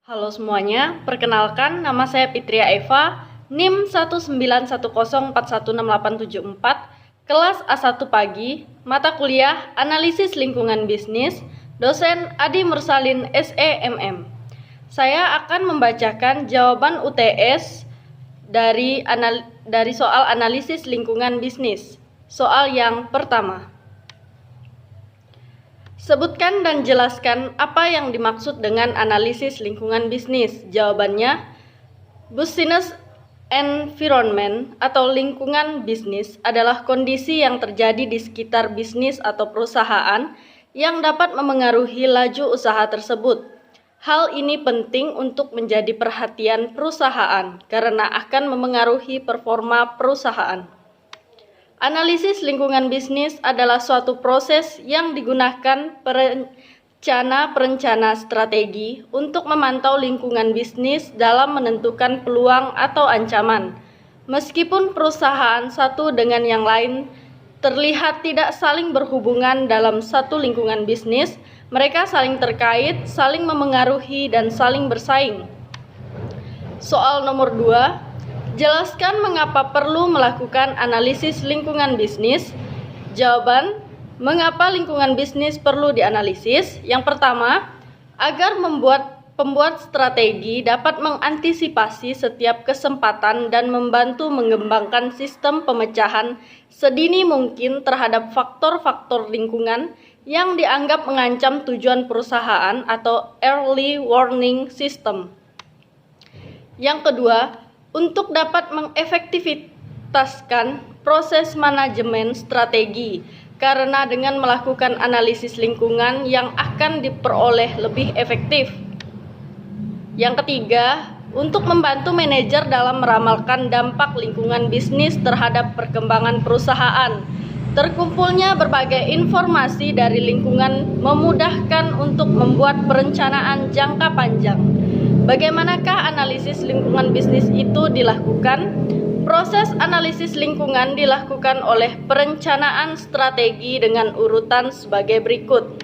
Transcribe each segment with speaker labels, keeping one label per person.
Speaker 1: Halo semuanya, perkenalkan nama saya Fitria Eva, NIM 19104166874, kelas A1 pagi, mata kuliah Analisis Lingkungan Bisnis, dosen Adi Mursalin SEMM. Saya akan membacakan jawaban UTS dari soal analisis lingkungan bisnis. Soal yang pertama. Sebutkan dan jelaskan apa yang dimaksud dengan analisis lingkungan bisnis. Jawabannya, business environment atau lingkungan bisnis adalah kondisi yang terjadi di sekitar bisnis atau perusahaan yang dapat memengaruhi laju usaha tersebut. Hal ini penting untuk menjadi perhatian perusahaan karena akan memengaruhi performa perusahaan. Analisis lingkungan bisnis adalah suatu proses yang digunakan perencana strategi untuk memantau lingkungan bisnis dalam menentukan peluang atau ancaman. Meskipun perusahaan satu dengan yang lain terlihat tidak saling berhubungan dalam satu lingkungan bisnis, mereka saling terkait, saling memengaruhi, dan saling bersaing. Soal nomor 2. Jelaskan mengapa perlu melakukan analisis lingkungan bisnis. Jawaban, mengapa lingkungan bisnis perlu dianalisis? Yang pertama, agar pembuat strategi dapat mengantisipasi setiap kesempatan dan membantu mengembangkan sistem pemecahan sedini mungkin terhadap faktor-faktor lingkungan yang dianggap mengancam tujuan perusahaan atau early warning system. Yang kedua, untuk dapat mengefektivitaskan proses manajemen strategi, karena dengan melakukan analisis lingkungan yang akan diperoleh lebih efektif. Yang ketiga, untuk membantu manajer dalam meramalkan dampak lingkungan bisnis terhadap perkembangan perusahaan. Terkumpulnya berbagai informasi dari lingkungan memudahkan untuk membuat perencanaan jangka panjang. Bagaimanakah analisis lingkungan bisnis itu dilakukan? Proses analisis lingkungan dilakukan oleh perencanaan strategi dengan urutan sebagai berikut.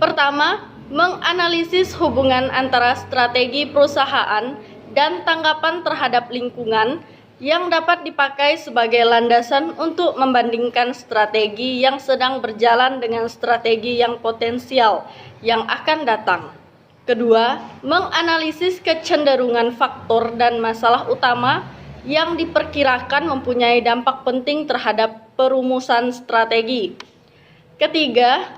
Speaker 1: Pertama, menganalisis hubungan antara strategi perusahaan dan tanggapan terhadap lingkungan yang dapat dipakai sebagai landasan untuk membandingkan strategi yang sedang berjalan dengan strategi yang potensial yang akan datang. Kedua, menganalisis kecenderungan faktor dan masalah utama yang diperkirakan mempunyai dampak penting terhadap perumusan strategi. Ketiga,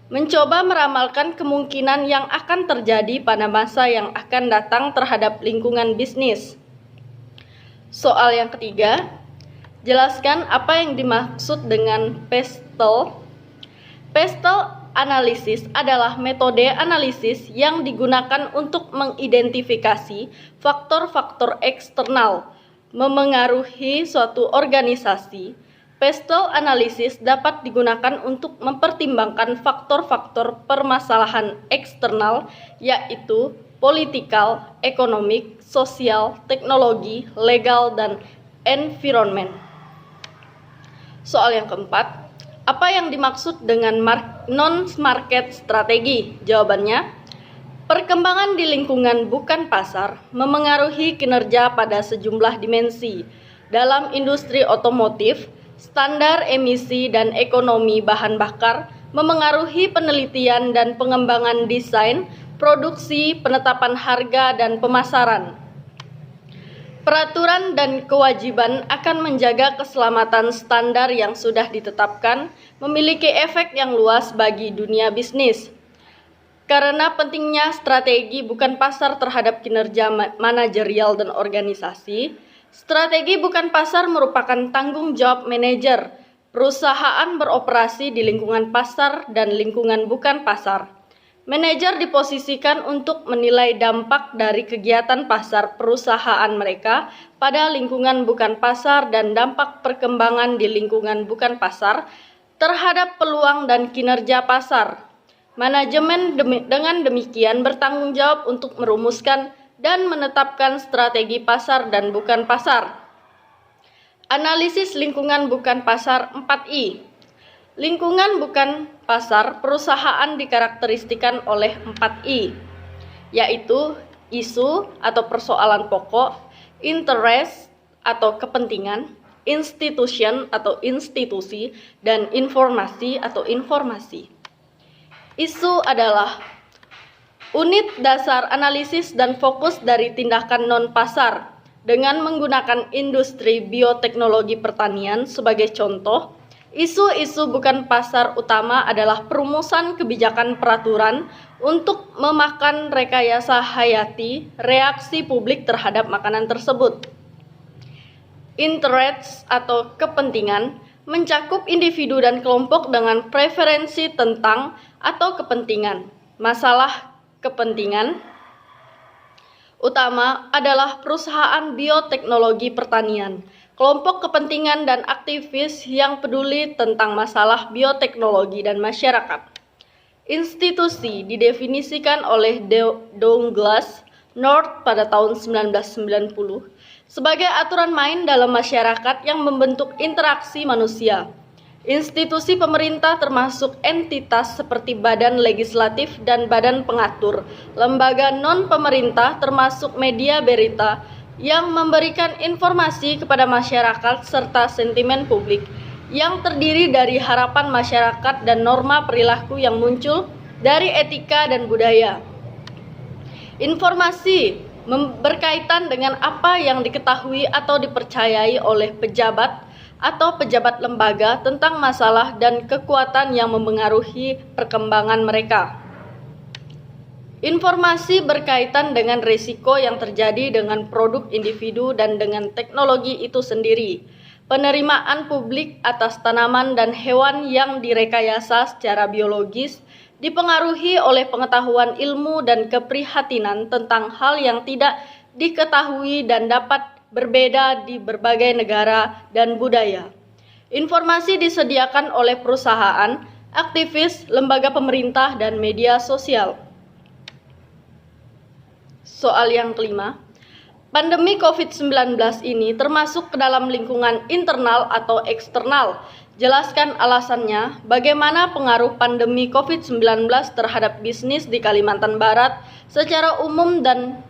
Speaker 1: mencoba meramalkan kemungkinan yang akan terjadi pada masa yang akan datang terhadap lingkungan bisnis. Soal yang ketiga, jelaskan apa yang dimaksud dengan PESTEL. PESTEL analisis adalah metode analisis yang digunakan untuk mengidentifikasi faktor-faktor eksternal memengaruhi suatu organisasi. PESTEL analisis dapat digunakan untuk mempertimbangkan faktor-faktor permasalahan eksternal, yaitu politikal, ekonomik, sosial, teknologi, legal, dan environment. Soal yang keempat, apa yang dimaksud dengan non-market strategi? Jawabannya, perkembangan di lingkungan bukan pasar memengaruhi kinerja pada sejumlah dimensi. Dalam industri otomotif, standar emisi dan ekonomi bahan bakar memengaruhi penelitian dan pengembangan desain, produksi, penetapan harga, dan pemasaran. Peraturan dan kewajiban akan menjaga keselamatan standar yang sudah ditetapkan memiliki efek yang luas bagi dunia bisnis. Karena pentingnya strategi bukan pasar terhadap kinerja manajerial dan organisasi, strategi bukan pasar merupakan tanggung jawab manajer. Perusahaan beroperasi di lingkungan pasar dan lingkungan bukan pasar. Manajer diposisikan untuk menilai dampak dari kegiatan pasar perusahaan mereka pada lingkungan bukan pasar dan dampak perkembangan di lingkungan bukan pasar terhadap peluang dan kinerja pasar. Manajemen dengan demikian bertanggung jawab untuk merumuskan dan menetapkan strategi pasar dan bukan pasar. Analisis lingkungan bukan pasar 4I. Lingkungan bukan pasar perusahaan dikarakteristikan oleh 4I. yaitu isu atau persoalan pokok, interest atau kepentingan, institution atau institusi, dan informasi atau informasi. Isu adalah unit dasar analisis dan fokus dari tindakan non-pasar dengan menggunakan industri bioteknologi pertanian sebagai contoh. Isu-isu bukan pasar utama adalah perumusan kebijakan peraturan untuk memakan rekayasa hayati reaksi publik terhadap makanan tersebut. Interest atau kepentingan mencakup individu dan kelompok dengan preferensi tentang atau kepentingan. Masalah kepentingan utama adalah perusahaan bioteknologi pertanian, kelompok kepentingan dan aktivis yang peduli tentang masalah bioteknologi dan masyarakat. Institusi didefinisikan oleh Douglas North pada tahun 1990 sebagai aturan main dalam masyarakat yang membentuk interaksi manusia. Institusi pemerintah termasuk entitas seperti badan legislatif dan badan pengatur, lembaga non-pemerintah termasuk media berita yang memberikan informasi kepada masyarakat serta sentimen publik yang terdiri dari harapan masyarakat dan norma perilaku yang muncul dari etika dan budaya. Informasi berkaitan dengan apa yang diketahui atau dipercayai oleh pejabat atau pejabat lembaga tentang masalah dan kekuatan yang memengaruhi perkembangan mereka. Informasi berkaitan dengan risiko yang terjadi dengan produk individu dan dengan teknologi itu sendiri. Penerimaan publik atas tanaman dan hewan yang direkayasa secara biologis dipengaruhi oleh pengetahuan ilmu dan keprihatinan tentang hal yang tidak diketahui dan dapat berbeda di berbagai negara dan budaya. Informasi disediakan oleh perusahaan, aktivis, lembaga pemerintah, dan media sosial. Soal yang kelima, pandemi COVID-19 ini termasuk ke dalam lingkungan internal atau eksternal. Jelaskan alasannya, bagaimana pengaruh pandemi COVID-19 terhadap bisnis di Kalimantan Barat secara umum dan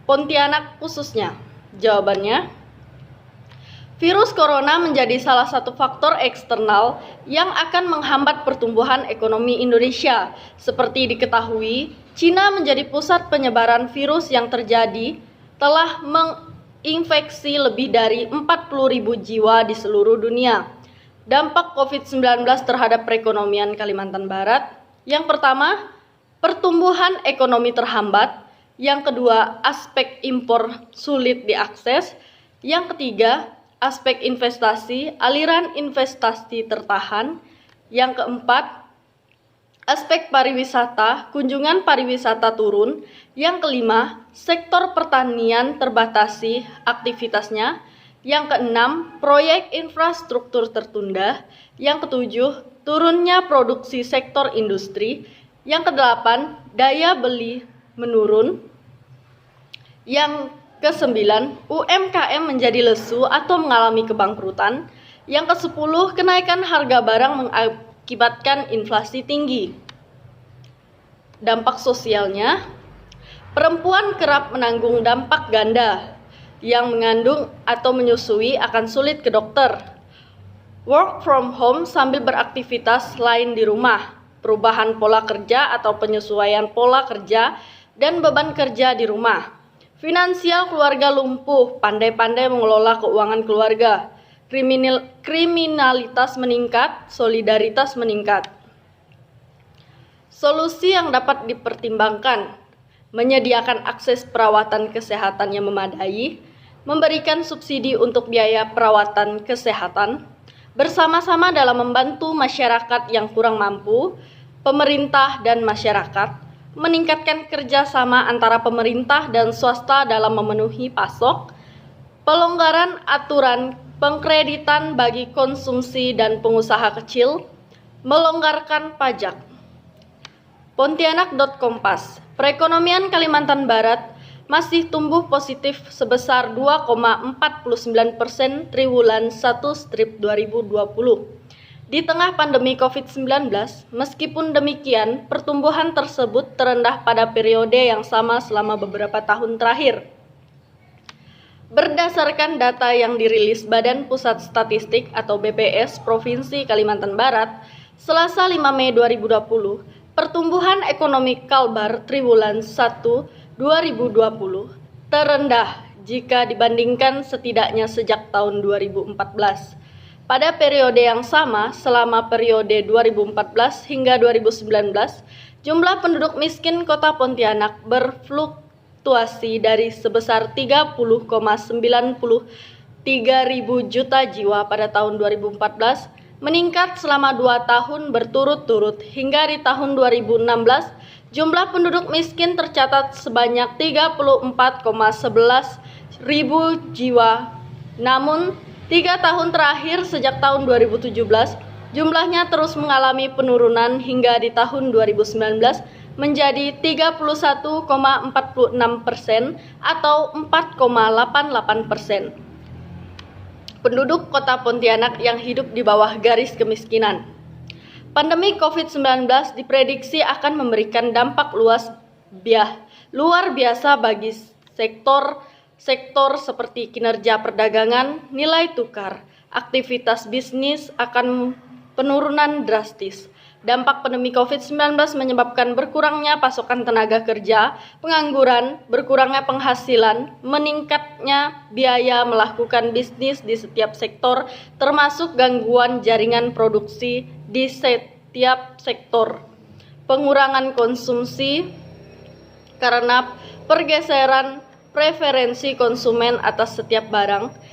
Speaker 1: Pontianak khususnya. Jawabannya, virus corona menjadi salah satu faktor eksternal yang akan menghambat pertumbuhan ekonomi Indonesia. Seperti diketahui, Cina menjadi pusat penyebaran virus yang terjadi telah menginfeksi lebih dari 40.000 jiwa di seluruh dunia. Dampak COVID-19 terhadap perekonomian Kalimantan Barat. Yang pertama, pertumbuhan ekonomi terhambat. Yang kedua, aspek impor sulit diakses. Yang ketiga, aspek investasi, aliran investasi tertahan. Yang keempat, aspek pariwisata, kunjungan pariwisata turun. Yang kelima, sektor pertanian terbatasi aktivitasnya. Yang keenam, proyek infrastruktur tertunda. Yang ketujuh, turunnya produksi sektor industri. Yang kedelapan, daya beli menurun. Yang kesembilan, UMKM menjadi lesu atau mengalami kebangkrutan. Yang kesepuluh, kenaikan harga barang mengakibatkan inflasi tinggi. Dampak sosialnya, perempuan kerap menanggung dampak ganda. Yang mengandung atau menyusui akan sulit ke dokter. Work from home sambil beraktivitas lain di rumah. Perubahan pola kerja atau penyesuaian pola kerja dan beban kerja di rumah. Finansial keluarga lumpuh, pandai-pandai mengelola keuangan keluarga. Kriminalitas meningkat, solidaritas meningkat. Solusi yang dapat dipertimbangkan, menyediakan akses perawatan kesehatan yang memadai, memberikan subsidi untuk biaya perawatan kesehatan, bersama-sama dalam membantu masyarakat yang kurang mampu, pemerintah dan masyarakat, meningkatkan kerjasama antara pemerintah dan swasta dalam memenuhi pasok, pelonggaran aturan pengkreditan bagi konsumsi dan pengusaha kecil, melonggarkan pajak. Pontianak.kompas, perekonomian Kalimantan Barat masih tumbuh positif sebesar 2,49% triwulan 1 strip 2020. Di tengah pandemi COVID-19, meskipun demikian, pertumbuhan tersebut terendah pada periode yang sama selama beberapa tahun terakhir. Berdasarkan data yang dirilis Badan Pusat Statistik atau BPS Provinsi Kalimantan Barat, Selasa 5 Mei 2020, pertumbuhan ekonomi Kalbar triwulan 1 2020 terendah jika dibandingkan setidaknya sejak tahun 2014. Pada periode yang sama, selama periode 2014 hingga 2019, jumlah penduduk miskin Kota Pontianak berfluktuasi dari sebesar 30,93 ribu juta jiwa pada tahun 2014, meningkat selama 2 tahun berturut-turut hingga di tahun 2016, jumlah penduduk miskin tercatat sebanyak 34,11 ribu jiwa. Namun, 3 tahun terakhir sejak tahun 2017, jumlahnya terus mengalami penurunan hingga di tahun 2019 menjadi 31,46% atau 4,88% penduduk Kota Pontianak yang hidup di bawah garis kemiskinan. Pandemi COVID-19 diprediksi akan memberikan dampak luar biasa bagi sektor seperti kinerja perdagangan, nilai tukar, aktivitas bisnis akan penurunan drastis. Dampak pandemi COVID-19 menyebabkan berkurangnya pasokan tenaga kerja, pengangguran, berkurangnya penghasilan, meningkatnya biaya melakukan bisnis di setiap sektor, termasuk gangguan jaringan produksi di setiap sektor, pengurangan konsumsi karena pergeseran preferensi konsumen atas setiap barang,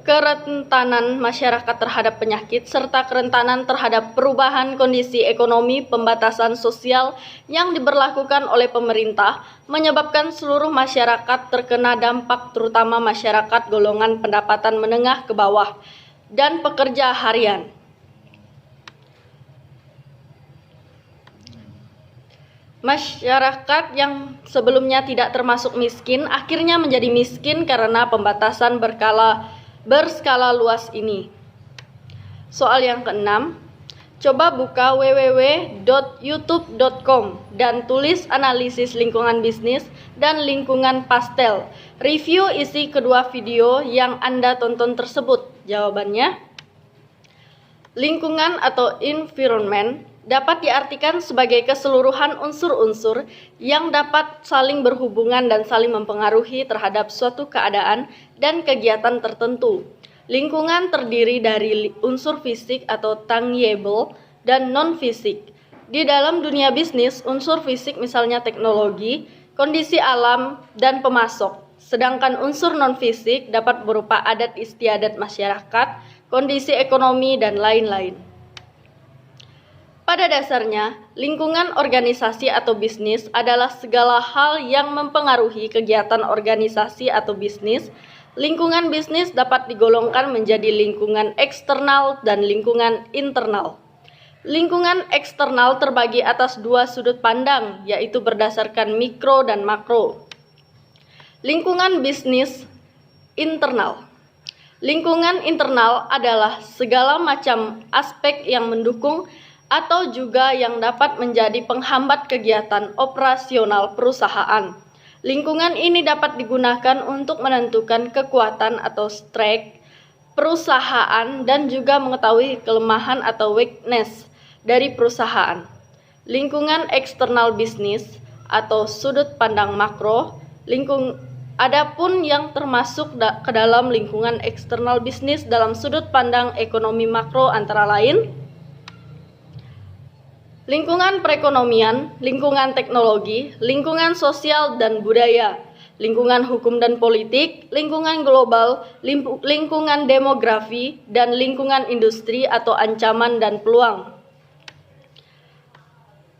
Speaker 1: kerentanan masyarakat terhadap penyakit, serta kerentanan terhadap perubahan kondisi ekonomi, pembatasan sosial yang diberlakukan oleh pemerintah, menyebabkan seluruh masyarakat terkena dampak, terutama masyarakat golongan pendapatan menengah ke bawah dan pekerja harian. Masyarakat yang sebelumnya tidak termasuk miskin akhirnya menjadi miskin karena pembatasan berskala luas ini. Soal yang keenam, coba buka www.youtube.com dan tulis analisis lingkungan bisnis dan lingkungan pastel. Review isi kedua video yang Anda tonton tersebut. Jawabannya, lingkungan atau environment dapat diartikan sebagai keseluruhan unsur-unsur yang dapat saling berhubungan dan saling mempengaruhi terhadap suatu keadaan dan kegiatan tertentu. Lingkungan terdiri dari unsur fisik atau tangible dan non-fisik. Di dalam dunia bisnis, unsur fisik misalnya teknologi, kondisi alam, dan pemasok. Sedangkan unsur non-fisik dapat berupa adat istiadat masyarakat, kondisi ekonomi, dan lain-lain. Pada dasarnya, lingkungan organisasi atau bisnis adalah segala hal yang mempengaruhi kegiatan organisasi atau bisnis. Lingkungan bisnis dapat digolongkan menjadi lingkungan eksternal dan lingkungan internal. Lingkungan eksternal terbagi atas 2 sudut pandang, yaitu berdasarkan mikro dan makro. Lingkungan bisnis internal. Lingkungan internal adalah segala macam aspek yang mendukung atau juga yang dapat menjadi penghambat kegiatan operasional perusahaan. Lingkungan ini dapat digunakan untuk menentukan kekuatan atau strength perusahaan dan juga mengetahui kelemahan atau weakness dari perusahaan. Lingkungan eksternal bisnis atau sudut pandang makro, adapun yang termasuk ke dalam lingkungan eksternal bisnis dalam sudut pandang ekonomi makro antara lain lingkungan perekonomian, lingkungan teknologi, lingkungan sosial dan budaya, lingkungan hukum dan politik, lingkungan global, lingkungan demografi, dan lingkungan industri atau ancaman dan peluang.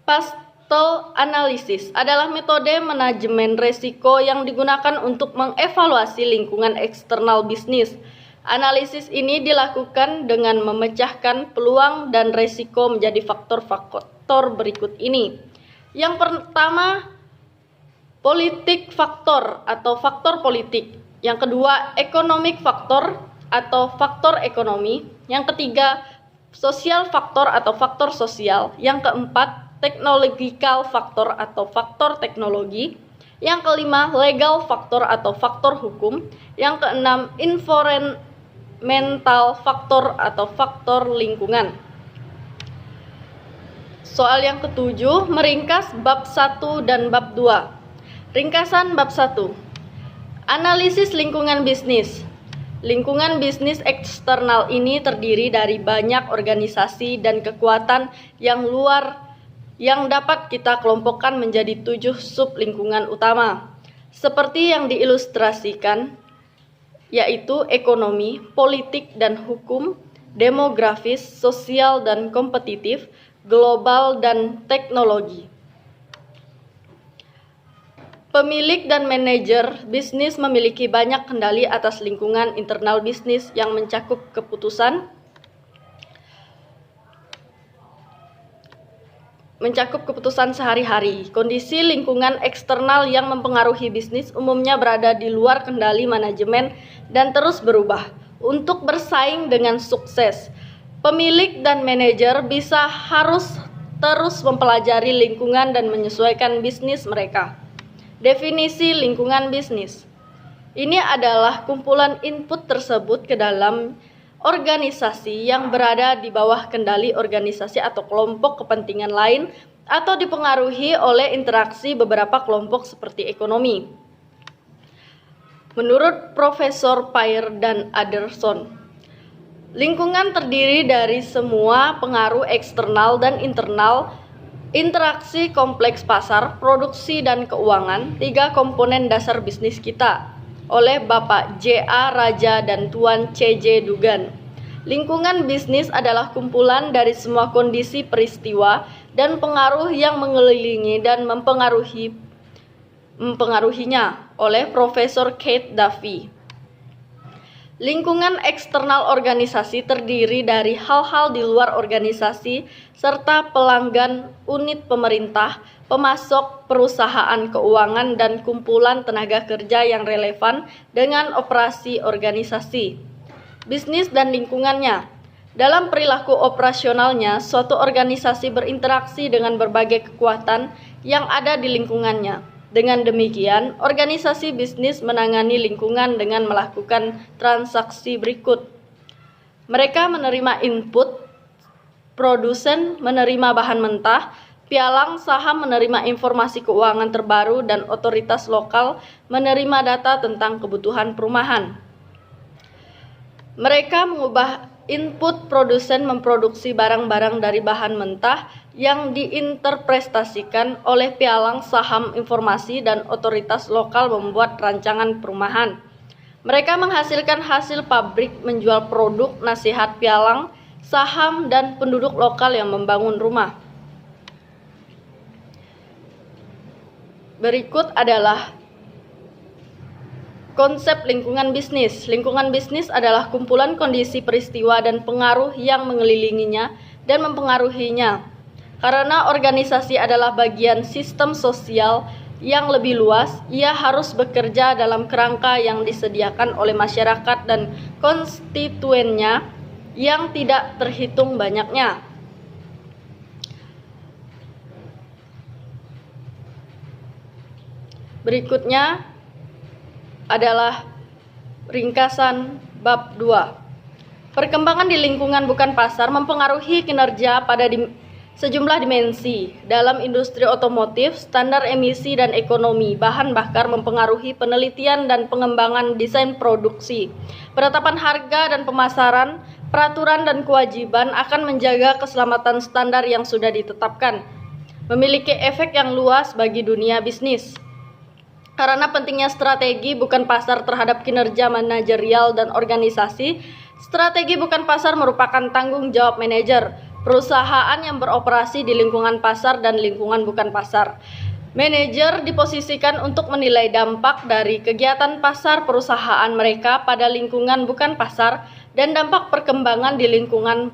Speaker 1: Pastel analisis adalah metode manajemen risiko yang digunakan untuk mengevaluasi lingkungan eksternal bisnis. Analisis ini dilakukan dengan memecahkan peluang dan risiko menjadi faktor-faktor berikut ini. Yang pertama, politik faktor atau faktor politik. Yang kedua, economic faktor atau faktor ekonomi. Yang ketiga, social faktor atau faktor sosial. Yang keempat, technological faktor atau faktor teknologi. Yang kelima, legal faktor atau faktor hukum. Yang keenam, environmental faktor atau faktor lingkungan. Soal yang ketujuh, meringkas bab 1 dan bab 2. Ringkasan bab 1. Analisis lingkungan bisnis. Lingkungan bisnis eksternal ini terdiri dari banyak organisasi dan kekuatan yang luar yang dapat kita kelompokkan menjadi 7 sub lingkungan utama. Seperti yang diilustrasikan, yaitu ekonomi, politik dan hukum, demografis, sosial dan kompetitif, global dan teknologi. Pemilik dan manajer bisnis memiliki banyak kendali atas lingkungan internal bisnis yang mencakup keputusan sehari-hari. Kondisi lingkungan eksternal yang mempengaruhi bisnis umumnya berada di luar kendali manajemen dan terus berubah. Untuk bersaing dengan sukses, pemilik dan manajer harus terus mempelajari lingkungan dan menyesuaikan bisnis mereka. Definisi lingkungan bisnis. Ini adalah kumpulan input tersebut ke dalam organisasi yang berada di bawah kendali organisasi atau kelompok kepentingan lain atau dipengaruhi oleh interaksi beberapa kelompok seperti ekonomi. Menurut Profesor Payer dan Anderson, lingkungan terdiri dari semua pengaruh eksternal dan internal, interaksi kompleks pasar, produksi, dan keuangan, 3 komponen dasar bisnis kita, oleh Bapak J.A. Raja dan Tuan C.J. Dugan. Lingkungan bisnis adalah kumpulan dari semua kondisi peristiwa dan pengaruh yang mengelilingi dan mempengaruhinya, oleh Profesor Kate Duffy. Lingkungan eksternal organisasi terdiri dari hal-hal di luar organisasi serta pelanggan, unit pemerintah, pemasok, perusahaan keuangan, dan kumpulan tenaga kerja yang relevan dengan operasi organisasi. Bisnis dan lingkungannya. Dalam perilaku operasionalnya, suatu organisasi berinteraksi dengan berbagai kekuatan yang ada di lingkungannya. Dengan demikian, organisasi bisnis menangani lingkungan dengan melakukan transaksi berikut. Mereka menerima input, produsen menerima bahan mentah, pialang saham menerima informasi keuangan terbaru, dan otoritas lokal menerima data tentang kebutuhan perumahan. Mereka mengubah input, produsen memproduksi barang-barang dari bahan mentah yang diinterpretasikan oleh pialang saham informasi, dan otoritas lokal membuat rancangan perumahan. Mereka menghasilkan hasil pabrik menjual produk, nasihat pialang saham, dan penduduk lokal yang membangun rumah. Berikut adalah konsep lingkungan bisnis. Lingkungan bisnis adalah kumpulan kondisi peristiwa dan pengaruh yang mengelilinginya dan mempengaruhinya. Karena organisasi adalah bagian sistem sosial yang lebih luas, ia harus bekerja dalam kerangka yang disediakan oleh masyarakat dan konstituennya yang tidak terhitung banyaknya. Berikutnya adalah ringkasan bab 2. Perkembangan di lingkungan bukan pasar mempengaruhi kinerja pada sejumlah dimensi. Dalam industri otomotif, standar emisi dan ekonomi bahan bakar mempengaruhi penelitian dan pengembangan desain produksi. Penetapan harga dan pemasaran, peraturan dan kewajiban akan menjaga keselamatan standar yang sudah ditetapkan. Memiliki efek yang luas bagi dunia bisnis. Karena pentingnya strategi bukan pasar terhadap kinerja manajerial dan organisasi, strategi bukan pasar merupakan tanggung jawab manajer, perusahaan yang beroperasi di lingkungan pasar dan lingkungan bukan pasar. Manajer diposisikan untuk menilai dampak dari kegiatan pasar perusahaan mereka pada lingkungan bukan pasar dan dampak perkembangan di lingkungan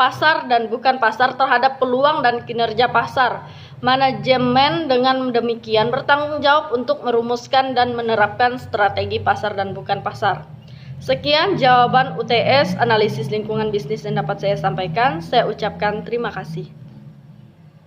Speaker 1: pasar dan bukan pasar terhadap peluang dan kinerja pasar. Manajemen dengan demikian bertanggung jawab untuk merumuskan dan menerapkan strategi pasar dan bukan pasar. Sekian jawaban UTS analisis lingkungan bisnis yang dapat saya sampaikan. Saya ucapkan terima kasih.